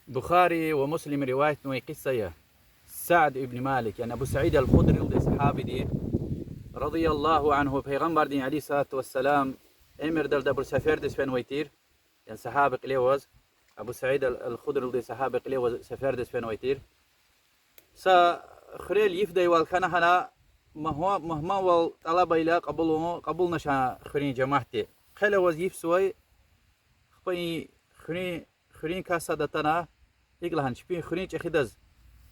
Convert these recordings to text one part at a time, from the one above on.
بخاري ومسلم رواية نوي قصة سعد ابن مالك يعني أبو سعيد الخدري رضي صحابي دي رضي الله عنه پیغمبر دين عليه الصلاة والسلام امر دبر سفر دس فين ويتير يعني صحابة قليوز أبو سعيد الخدري رضي صحابة قليوز سفر دس فين ويتير سا خريل يفدي والخنا هنا مهما والطلب إلى قبول نشا خرين جماعتي خلا وظيف سوي خرين كاسة دتنا يقلهن شبين خرين أخدز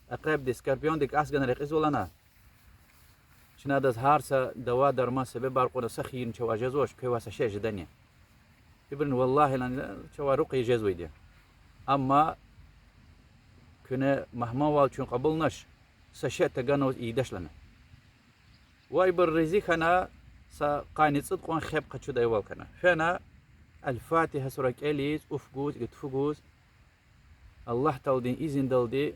أقرب ديسكاربيون ديك أسجن رئيس ولنا شنا دز هارسا دوا درما سبب بارقونا سخين شوا جزوش كيواسا شيء جدنيا يبرن والله لان شوا رقي جزوي دي أما كنا مهما والشون قبلناش سشيء تجانو يدش لنا ويبر رزقنا سقاني صدقون خيب قتشو دايوال كنا فانا الفاتحة سورة كاليز أفجوز قد الله تولدين إذن دولدي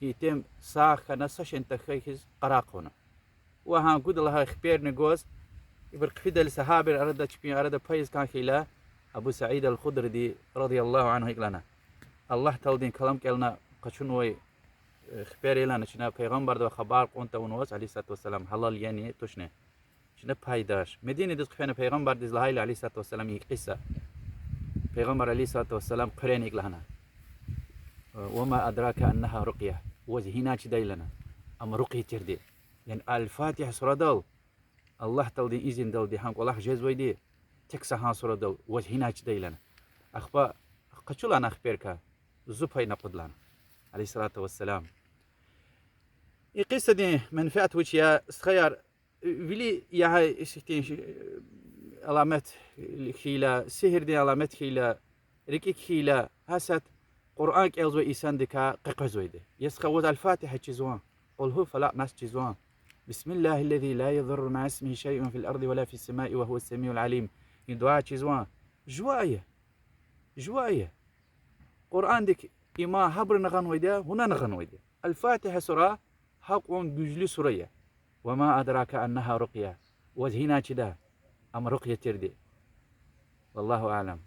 يتم ساخنا سشين تخيز قراقونا وها قد الله خبير نجوز يبرك فيدا لسحابة أرد تشبين أرد بايز كان خيلا أبو سعيد الخدري دي رضي الله عنه يقلنا الله تولدين كلام كلنا قشنوي خبير لنا شنا پیغمبر دو خبر قنت ونوس عليه الصلاة والسلام حلال يعني توشنه شنا بايداش مدينة دز خفنا پیغمبر دز لهاي عليه الصلاة والسلام يقصة پیغمبر عليه الصلاة والسلام قرين يقلنا وما أدراك أنها رقية وزهيناش دايلنا أما رقية تردي يعني الفاتحة سورة دول الله تولدين إذن دول دي هانك والله جزوي دي تكسها سورة دول وزهيناش دايلنا أخبا قشلنا أخبرك زبهي نقد لنا عليه الصلاة والسلام القصة دي منفعة وجهها سخير فيلي يا هاي ستين علامات خيلا سهر دي علامات خيلا ركيك خيلا هسات قرآن كألزوي إنسان دكا قيقزوي دي يسخوز الفاتحة تشيزوان قل هو فلا ناس تشيزوان بسم الله الذي لا يضر مع اسمه شيء في الأرض ولا في السماء وهو السميع العليم دعاء تشيزوان جواية قرآن ديك إما هبر نغنوي ده هنا نغنوي ده الفاتحة سورة حق جزلي سورية وما أدراك أنها رقية وزهنا كده أم رقية تردي والله أعلم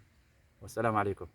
والسلام عليكم.